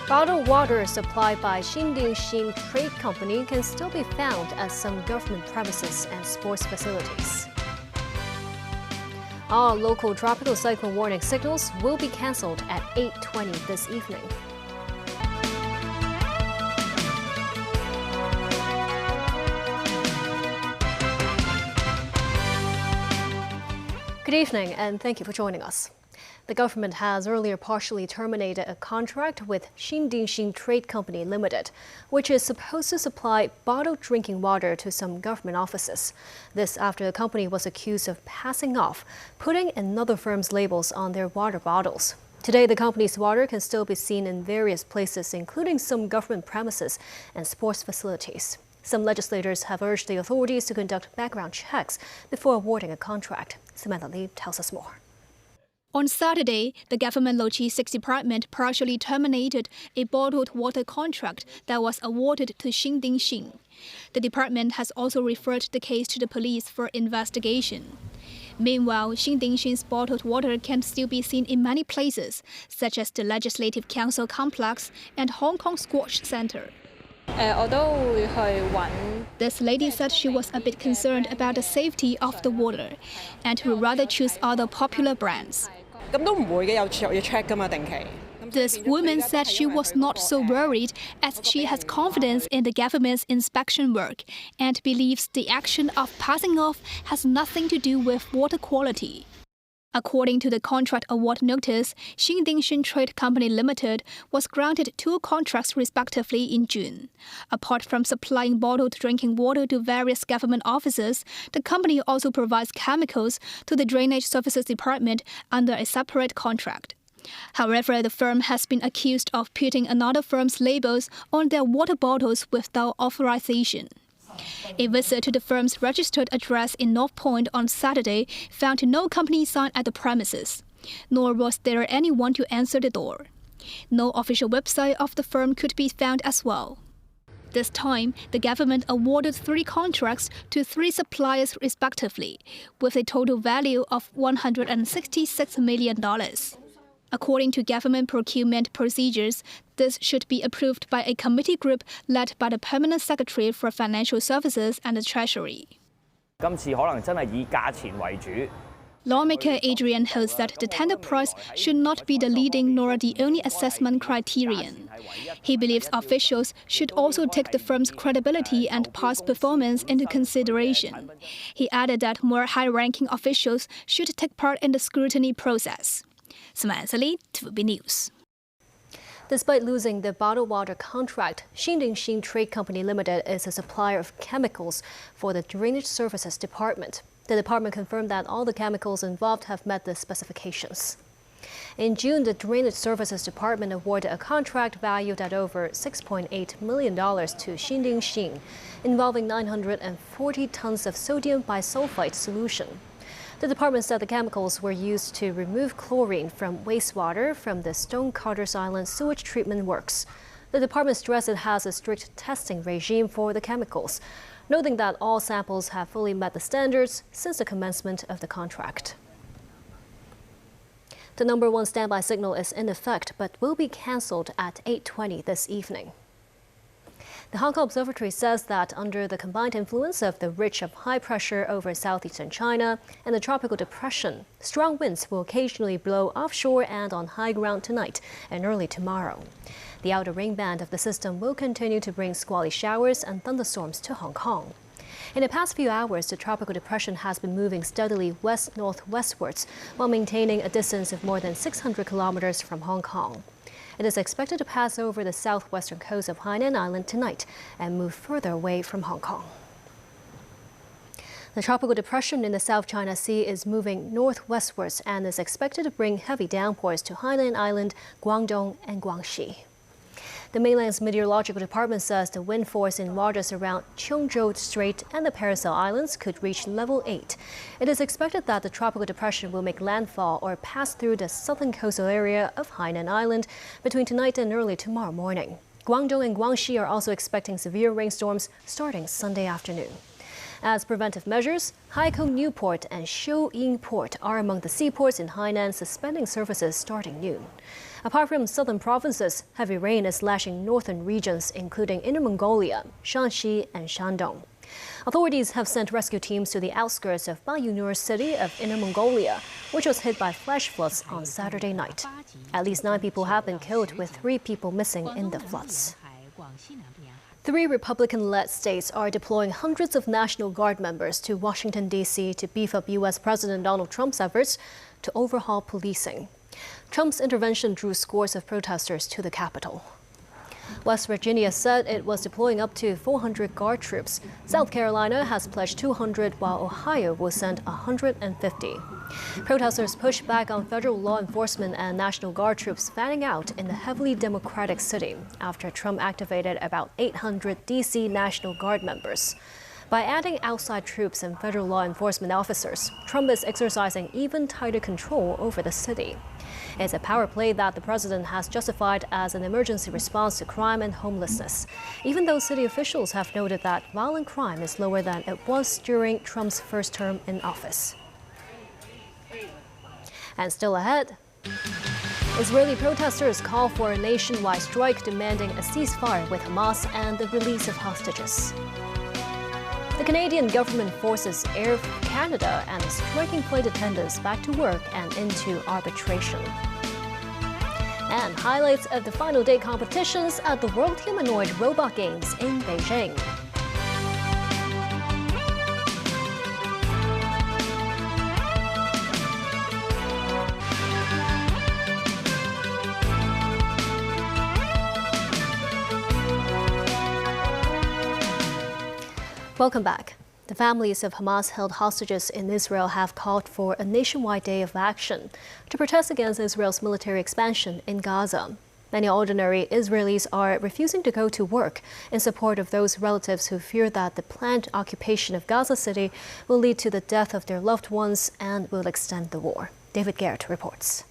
Bottled water supplied by Xindingxin Trade Company can still be found at some government premises and sports facilities. All local tropical cyclone warning signals will be cancelled at 8:20 this evening. Good evening, and thank you for joining us. The government has earlier partially terminated a contract with Xindingxin Trade Company Limited, which is supposed to supply bottled drinking water to some government offices. This after the company was accused of passing off, putting another firm's labels on their water bottles. Today, the company's water can still be seen in various places, including some government premises and sports facilities. Some legislators have urged the authorities to conduct background checks before awarding a contract. Samantha Lee tells us more. On Saturday, the government logistics department partially terminated a bottled water contract that was awarded to Xindingxin. The department has also referred the case to the police for investigation. Meanwhile, Xindingxin's bottled water can still be seen in many places, such as the Legislative Council complex and Hong Kong Squash Center. This lady said she was a bit concerned about the safety of the water and would rather choose other popular brands. This woman said she was not so worried as she has confidence in the government's inspection work and believes the action of passing off has nothing to do with water quality. According to the contract award notice, Xindingxin Trade Company Limited was granted 2 contracts respectively in June. Apart from supplying bottled drinking water to various government offices, the company also provides chemicals to the Drainage Services Department under a separate contract. However, the firm has been accused of putting another firm's labels on their water bottles without authorization. A visit to the firm's registered address in North Point on Saturday found no company sign at the premises, nor was there anyone to answer the door. No official website of the firm could be found as well. This time, the government awarded 3 contracts to 3 suppliers respectively, with a total value of $166 million. According to government procurement procedures, this should be approved by a committee group led by the Permanent Secretary for Financial Services and the Treasury. Lawmaker Adrian Ho said the tender price should not be the leading nor the only assessment criterion. He believes officials should also take the firm's credibility and past performance into consideration. He added that more high-ranking officials should take part in the scrutiny process. Samantha Lee, TVB News. Despite losing the bottled water contract, Xindingxin Trade Company Limited is a supplier of chemicals for the Drainage Services Department. The department confirmed that all the chemicals involved have met the specifications. In June, the Drainage Services Department awarded a contract valued at over $6.8 million to Xindingxin, involving 940 tons of sodium bisulfite solution. The department said the chemicals were used to remove chlorine from wastewater from the Stonecutters Island sewage treatment works. The department stressed it has a strict testing regime for the chemicals, noting that all samples have fully met the standards since the commencement of the contract. The number 1 standby signal is in effect but will be cancelled at 8:20 this evening. The Hong Kong Observatory says that under the combined influence of the ridge of high pressure over southeastern China and the tropical depression, strong winds will occasionally blow offshore and on high ground tonight and early tomorrow. The outer ring band of the system will continue to bring squally showers and thunderstorms to Hong Kong. In the past few hours, the tropical depression has been moving steadily west-northwestwards while maintaining a distance of more than 600 kilometers from Hong Kong. It is expected to pass over the southwestern coast of Hainan Island tonight and move further away from Hong Kong. The tropical depression in the South China Sea is moving northwestwards and is expected to bring heavy downpours to Hainan Island, Guangdong, and Guangxi. The mainland's meteorological department says the wind force in waters around Cheongzhou Strait and the Paracel Islands could reach level 8. It is expected that the tropical depression will make landfall or pass through the southern coastal area of Hainan Island between tonight and early tomorrow morning. Guangdong and Guangxi are also expecting severe rainstorms starting Sunday afternoon. As preventive measures, Haikou Newport and Shouying Port are among the seaports in Hainan suspending services starting noon. Apart from southern provinces, heavy rain is lashing northern regions, including Inner Mongolia, Shanxi, and Shandong. Authorities have sent rescue teams to the outskirts of Bayunur city of Inner Mongolia, which was hit by flash floods on Saturday night. At least 9 people have been killed, with 3 people missing in the floods. 3 Republican-led states are deploying hundreds of National Guard members to Washington, D.C. to beef up U.S. President Donald Trump's efforts to overhaul policing. Trump's intervention drew scores of protesters to the Capitol. West Virginia said it was deploying up to 400 Guard troops. South Carolina has pledged 200, while Ohio will send 150. Protesters pushed back on federal law enforcement and National Guard troops fanning out in the heavily Democratic city after Trump activated about 800 D.C. National Guard members. By adding outside troops and federal law enforcement officers, Trump is exercising even tighter control over the city. It's a power play that the president has justified as an emergency response to crime and homelessness, even though city officials have noted that violent crime is lower than it was during Trump's first term in office. And still ahead, Israeli protesters call for a nationwide strike demanding a ceasefire with Hamas and the release of hostages. The Canadian government forces Air Canada and striking flight attendants back to work and into arbitration. And highlights of the final day competitions at the World Humanoid Robot Games in Beijing. Welcome back. The families of Hamas-held hostages in Israel have called for a nationwide day of action to protest against Israel's military expansion in Gaza. Many ordinary Israelis are refusing to go to work in support of those relatives who fear that the planned occupation of Gaza City will lead to the death of their loved ones and will extend the war. David Garrett reports.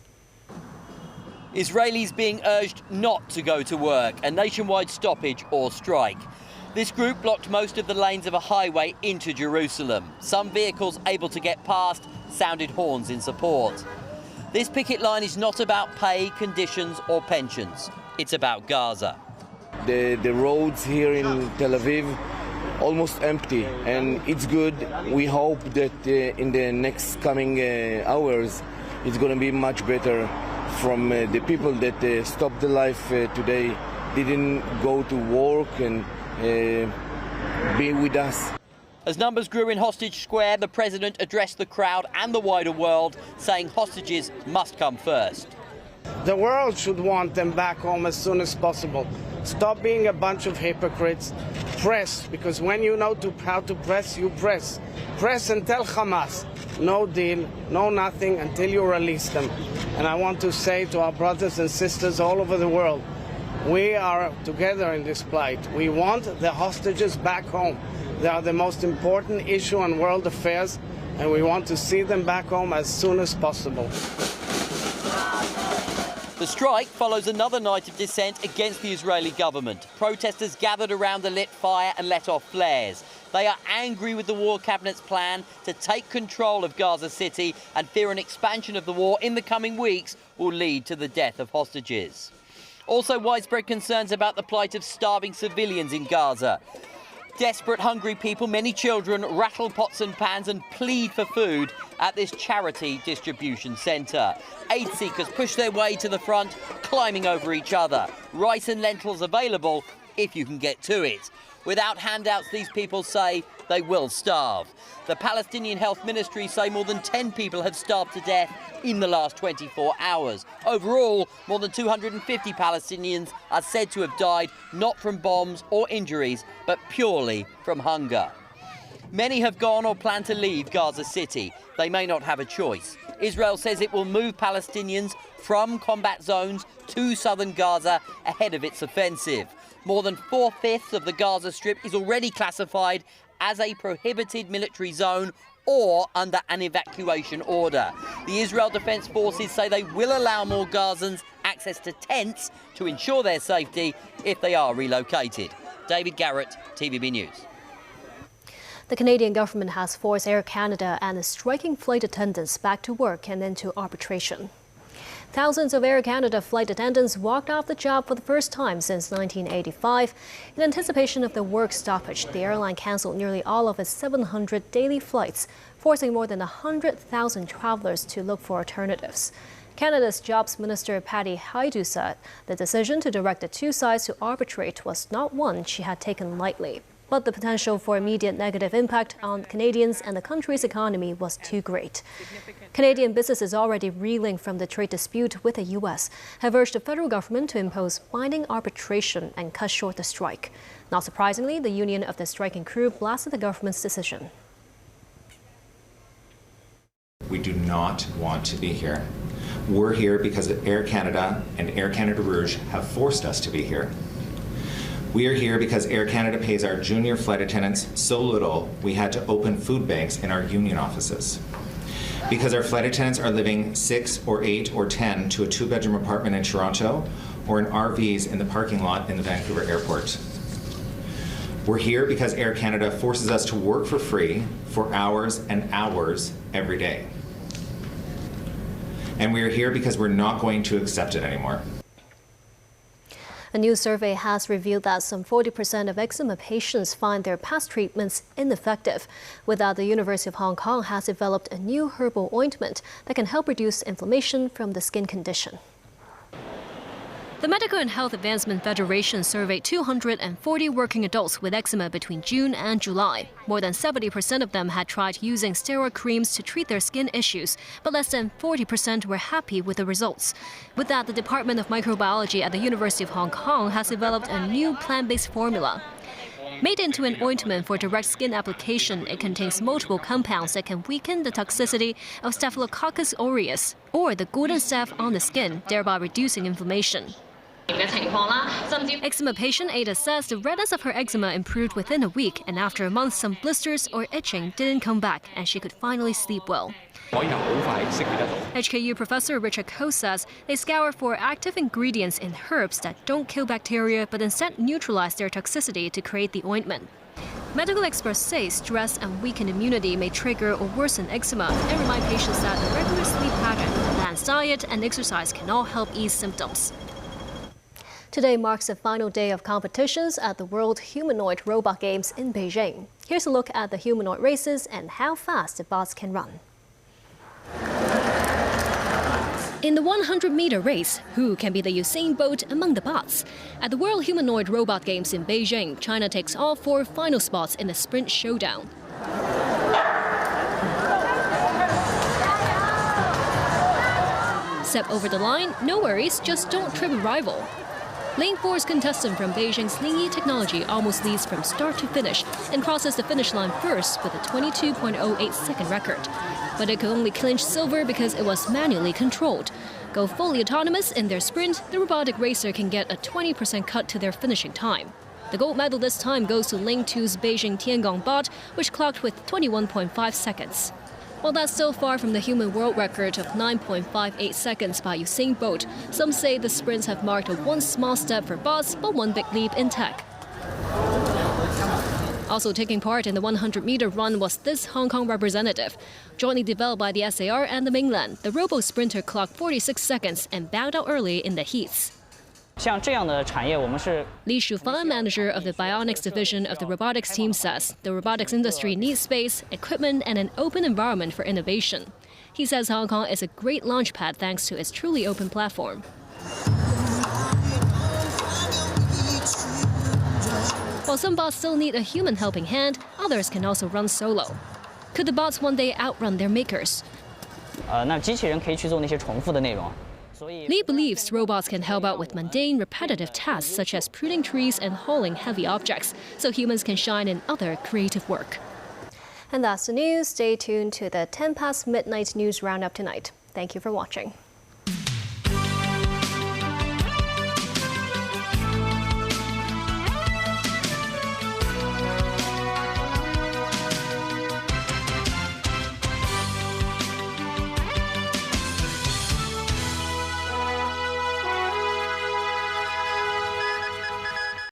Israelis being urged not to go to work, a nationwide stoppage or strike. This group blocked most of the lanes of a highway into Jerusalem. Some vehicles able to get past sounded horns in support. This picket line is not about pay, conditions or pensions. It's about Gaza. The roads here in Tel Aviv almost empty, and it's good. We hope that in the next coming hours it's going to be much better from the people that stopped the life today, didn't go to work and be with us. As numbers grew in Hostage Square, the president addressed the crowd and the wider world, saying hostages must come first. The world should want them back home as soon as possible. Stop being a bunch of hypocrites. Press, because when you know how to press, you press. Press and tell Hamas, no deal, no nothing until you release them. And I want to say to our brothers and sisters all over the world, we are together in this plight. We want the hostages back home. They are the most important issue in world affairs, and we want to see them back home as soon as possible. The strike follows another night of dissent against the Israeli government. Protesters gathered around the lit fire and let off flares. They are angry with the war cabinet's plan to take control of Gaza City and fear an expansion of the war in the coming weeks will lead to the death of hostages. Also widespread concerns about the plight of starving civilians in Gaza. Desperate, hungry people, many children, rattle pots and pans and plead for food at this charity distribution centre. Aid seekers push their way to the front, climbing over each other. Rice and lentils available if you can get to it. Without handouts, these people say they will starve. The Palestinian Health Ministry say more than 10 people have starved to death in the last 24 hours. Overall, more than 250 Palestinians are said to have died not from bombs or injuries, but purely from hunger. Many have gone or plan to leave Gaza City. They may not have a choice. Israel says it will move Palestinians from combat zones to southern Gaza ahead of its offensive. More than 4/5 of the Gaza Strip is already classified as a prohibited military zone or under an evacuation order. The Israel Defense Forces say they will allow more Gazans access to tents to ensure their safety if they are relocated. David Garrett, TVB News. The Canadian government has forced Air Canada and the striking flight attendants back to work and into arbitration. Thousands of Air Canada flight attendants walked off the job for the first time since 1985. In anticipation of the work stoppage, the airline cancelled nearly all of its 700 daily flights, forcing more than 100,000 travelers to look for alternatives. Canada's Jobs Minister Patty Hajdu said the decision to direct the two sides to arbitrate was not one she had taken lightly. But the potential for immediate negative impact on Canadians and the country's economy was too great. Canadian businesses already reeling from the trade dispute with the U.S. have urged the federal government to impose binding arbitration and cut short the strike. Not surprisingly, the union of the striking crew blasted the government's decision. We do not want to be here. We're here because Air Canada and Air Canada Rouge have forced us to be here. We are here because Air Canada pays our junior flight attendants so little we had to open food banks in our union offices. Because our flight attendants are living 6 or 8 or 10 to a 2-bedroom apartment in Toronto or in RVs in the parking lot in the Vancouver airport. We're here because Air Canada forces us to work for free for hours and hours every day. And we are here because we're not going to accept it anymore. A new survey has revealed that some 40% of eczema patients find their past treatments ineffective. With that, the University of Hong Kong has developed a new herbal ointment that can help reduce inflammation from the skin condition. The Medical and Health Advancement Federation surveyed 240 working adults with eczema between June and July. More than 70% of them had tried using steroid creams to treat their skin issues, but less than 40% were happy with the results. With that, the Department of Microbiology at the University of Hong Kong has developed a new plant-based formula. Made into an ointment for direct skin application, it contains multiple compounds that can weaken the toxicity of Staphylococcus aureus, or the golden staph on the skin, thereby reducing inflammation. Eczema patient Ada says the redness of her eczema improved within a week, and after a month, some blisters or itching didn't come back, and she could finally sleep well. HKU professor Richard Koh says they scour for active ingredients in herbs that don't kill bacteria but instead neutralize their toxicity to create the ointment. Medical experts say stress and weakened immunity may trigger or worsen eczema and remind patients that a regular sleep pattern, balanced diet, and exercise can all help ease symptoms. Today marks the final day of competitions at the World Humanoid Robot Games in Beijing. Here's a look at the humanoid races and how fast the bots can run. In the 100-meter race, who can be the Usain Bolt among the bots? At the World Humanoid Robot Games in Beijing, China takes all 4 final spots in the sprint showdown. Step over the line, no worries, just don't trip a rival. Lane 4's contestant from Beijing's Lingyi Technology almost leads from start to finish and crosses the finish line first with a 22.08-second record. But it could only clinch silver because it was manually controlled. Go fully autonomous in their sprint, the robotic racer can get a 20% cut to their finishing time. The gold medal this time goes to Lane 2's Beijing Tiangong bot, which clocked with 21.5 seconds. While that's still far from the human world record of 9.58 seconds by Usain Bolt, some say the sprints have marked a one small step for bots, but one big leap in tech. Also taking part in the 100-meter run was this Hong Kong representative. Jointly developed by the SAR and the mainland, the robo-sprinter clocked 46 seconds and bowed out early in the heats. Li Shufan, manager of the Bionics division of the robotics team, says the robotics industry needs space, equipment, and an open environment for innovation. He says Hong Kong is a great launchpad thanks to its truly open platform. While some bots still need a human helping hand, others can also run solo. Could the bots one day outrun their makers? Li believes robots can help out with mundane, repetitive tasks such as pruning trees and hauling heavy objects, so humans can shine in other creative work. And that's the news. Stay tuned to the 10 past midnight news roundup tonight. Thank you for watching.